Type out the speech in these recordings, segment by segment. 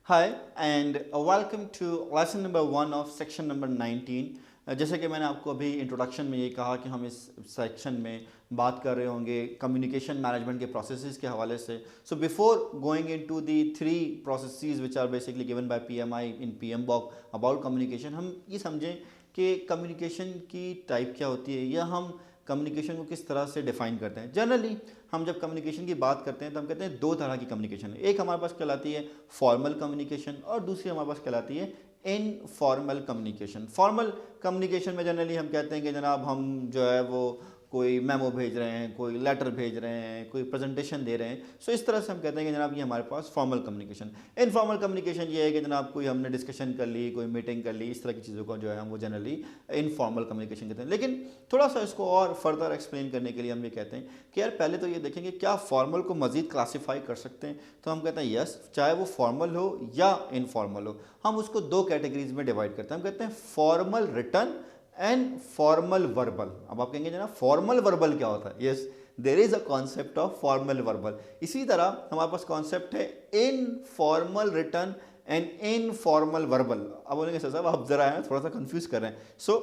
Hi and welcome to lesson number 1 of section number 19। जैसे कि मैंने आपको अभी इंट्रोडक्शन में ये कहा कि हम इस सेक्शन में बात कर रहे होंगे कम्युनिकेशन मैनेजमेंट के प्रोसेसेस के हवाले से। So before going into the 3 processes which are basically given by PMI in PMBOK about communication, हम ये समझें कि कम्युनिकेशन की टाइप क्या होती है या हम कम्युनिकेशन को किस तरह से डिफाइन करते हैं। जनरली हम जब कम्युनिकेशन की बात करते हैं तो हम कहते हैं दो तरह की कम्युनिकेशन है। एक हमारे पास कहलाती है फॉर्मल कम्युनिकेशन और दूसरी हमारे पास कहलाती है इनफॉर्मल कम्युनिकेशन। फॉर्मल कम्युनिकेशन में जनरली हम कहते हैं कि जनाब हम जो है वो कोई मेमो भेज रहे हैं, कोई लेटर भेज रहे हैं, कोई प्रेजेंटेशन दे रहे हैं। सो इस तरह से हम कहते हैं कि जनाब ये हमारे पास फॉर्मल कम्युनिकेशन। इनफॉर्मल कम्युनिकेशन ये है कि जनाब कोई हमने डिस्कशन कर ली, कोई मीटिंग कर ली, इस तरह की चीज़ों को जो है हम वो जनरली इनफॉर्मल कम्युनिकेशन कहते हैं। लेकिन थोड़ा सा इसको और फर्दर एक्सप्लेन करने के लिए हम ये कहते हैं कि यार पहले तो ये देखेंगे क्या फॉर्मल को मजीद क्लासीफाई कर सकते हैं। तो हम कहते हैं यस, चाहे वो फॉर्मल हो या इनफॉर्मल हो, हम उसको दो कैटेगरीज में डिवाइड करते हैं। हम कहते हैं formal return and formal verbal. अब आप कहेंगे जनाब फॉर्मल वर्बल क्या होता है? Yes, there is a concept of formal verbal. इसी तरह हमारे पास कॉन्सेप्ट है informal return and informal verbal. अब बोलेंगे सर साहब आप जरा है थोड़ा सा कंफ्यूज कर रहे हैं। सो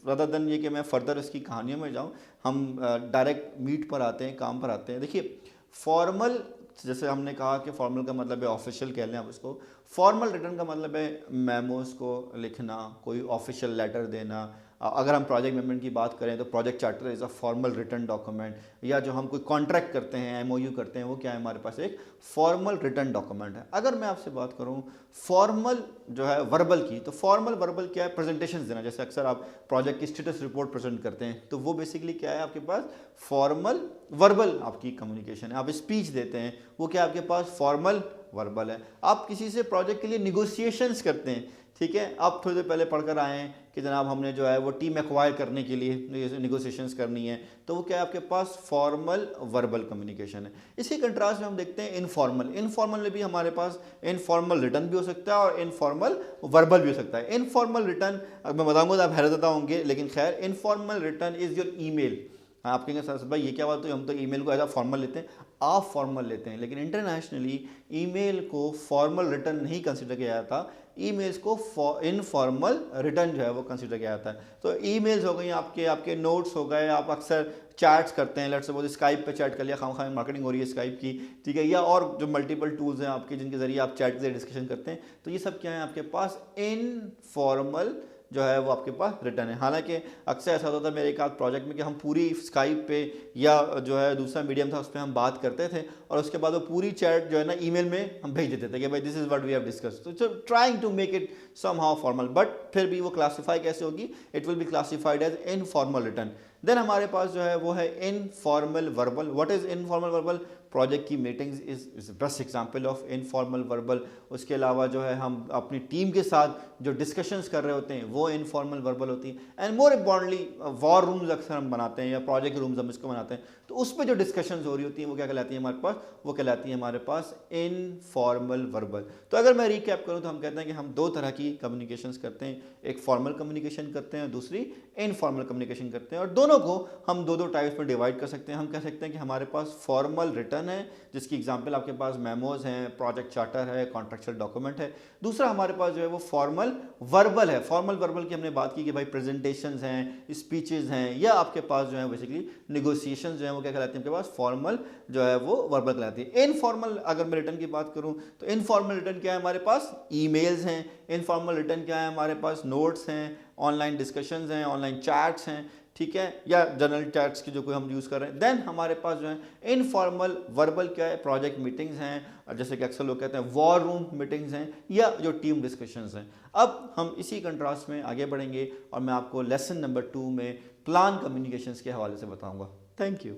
रदर देन ये कि मैं फर्दर इसकी कहानियों में जाऊं, हम डायरेक्ट मीट पर आते हैं, काम पर आते हैं। देखिए फॉर्मल, जैसे हमने कहा कि फॉर्मल का मतलब है ऑफिशियल कह लें आप उसको। फॉर्मल रिटर्न का मतलब है मेमोज को लिखना, कोई ऑफिशियल लेटर देना। अगर हम प्रोजेक्ट मैनेजमेंट की बात करें तो project charter is a formal return document, या जो हम कोई कॉन्ट्रैक्ट करते हैं, एमओयू करते हैं, वो क्या है हमारे पास एक फॉर्मल रिटर्न डॉक्यूमेंट है। अगर मैं आपसे बात करूं फॉर्मल जो है वर्बल की, तो फॉर्मल वर्बल क्या है? प्रेजेंटेशन देना। जैसे अक्सर आप प्रोजेक्ट की स्टेटस रिपोर्ट प्रेजेंट करते हैं, तो वो बेसिकली क्या है आपके पास? फॉर्मल वर्बल आपकी कम्युनिकेशन है। आप स्पीच देते हैं, वो क्या आपके पास? फॉर्मल वर्बल है। आप किसी से प्रोजेक्ट के लिए निगोशिएशंस करते हैं, ठीक है, आप थोड़ी देर पहले पढ़कर आए हैं कि जनाब हमने जो है वो टीम एक्वायर करने के लिए निगोशिएशंस करनी है, तो वो क्या है आपके पास? फॉर्मल वर्बल कम्युनिकेशन है। इसी कंट्रास्ट में हम देखते हैं इनफॉर्मल। इनफॉर्मल में भी हमारे पास इनफॉर्मल रिटर्न भी हो सकता है और इनफॉर्मल वर्बल भी हो सकता है। इनफॉर्मल रिटर्न मैं बताऊंगा तो आप हैरत होंगे, लेकिन खैर informal return is your email. आप कहेंगे सर भाई ये क्या बात हुई, हम तो ईमेल को एज अ फॉर्मल लेते हैं। आप फॉर्मल लेते हैं, लेकिन इंटरनेशनली ईमेल को फॉर्मल रिटर्न नहीं कंसिडर किया जाता। ईमेल्स को इनफॉर्मल रिटर्न जो है वो कंसिडर किया जाता है। तो ईमेल्स हो गई आपके, आपके नोट्स हो गए, आप अक्सर चैट्स करते हैं, लेट्स सपोज स्काइप पे चैट कर लिया, खाम मार्केटिंग हो रही है स्काइप की, ठीक है, या और जो मल्टीपल टूल्स हैं आपके जिनके जरिए आप चैट से डिस्कशन करते हैं, तो ये सब क्या है आपके पास? इनफॉर्मल जो है वो आपके पास रिटर्न है। हालांकि अक्सर ऐसा होता था मेरे एक आध प्रोजेक्ट में कि हम पूरी स्काइप पे या जो है दूसरा मीडियम था उस पर हम बात करते थे, और उसके बाद वो पूरी चैट जो है ना ईमेल में हम भेज देते थे कि भाई this is what we have discuss. तो trying to make it somehow formal, but फिर भी वो क्लासीफाई कैसे होगी? It will be classified as informal written. Then हमारे पास जो है वो है informal verbal. What is informal verbal? Project की meetings is best example of informal verbal. उसके अलावा जो है हम अपनी टीम के साथ जो डिस्कशंस कर रहे होते हैं वो इनफॉर्मल वर्बल होती है। And more importantly war rooms अक्सर हम बनाते हैं या प्रोजेक्ट रूम्स हम इसको बनाते हैं, तो उस पर जो डिस्कशंस हो रही होती हैं वो क्या कहलाती है हमारे पास? वो कहलाती है हमारे पास इनफॉर्मल वर्बल। तो अगर मैं रिकैप करूँ तो हम कहते हैं कि हम दो तरह की कम्युनिकेशंस करते हैं, एक फॉर्मल कम्युनिकेशन करते हैं, दूसरी इनफॉर्मल कम्युनिकेशन करते हैं, और दोनों को हम दो दो टाइप्स में डिवाइड कर सकते हैं। हम कह सकते हैं कि हमारे पास फॉर्मल रिटर्न है, जिसकी एग्जांपल आपके पास मेमोज हैं, प्रोजेक्ट चार्टर है, कॉन्ट्रेक्चुअल डॉक्यूमेंट है। दूसरा हमारे पास जो है वो फॉर्मल वर्बल है। फॉर्मल वर्बल की हमने बात की कि भाई प्रेजेंटेशंस हैं, स्पीचेस हैं, या आपके पास जो है बेसिकली निगोशिएशंस जो है वो क्या कहलाती है आपके पास? फॉर्मल जो है वो वर्बल कहलाती है। इनफॉर्मल अगर मैं रिटर्न की बात करूं तो इनफॉर्मल रिटर्न क्या है हमारे पास? ईमेल्स हैं। इनफॉर्मल रिटर्न क्या है हमारे पास? नोट्स हैं, ऑनलाइन डिस्कशंस हैं, ऑनलाइन चैट्स हैं, ठीक है, या जनरल चैट्स की जो कोई हम यूज़ कर रहे हैं। देन हमारे पास जो है इनफॉर्मल वर्बल क्या है? प्रोजेक्ट मीटिंग्स हैं, जैसे कि अक्सर लोग कहते हैं वॉर रूम मीटिंग्स हैं, या जो टीम डिस्कशंस हैं। अब हम इसी कंट्रास्ट में आगे बढ़ेंगे और मैं आपको लेसन नंबर 2 में प्लान कम्युनिकेशंस के हवाले से बताऊंगा। Thank you.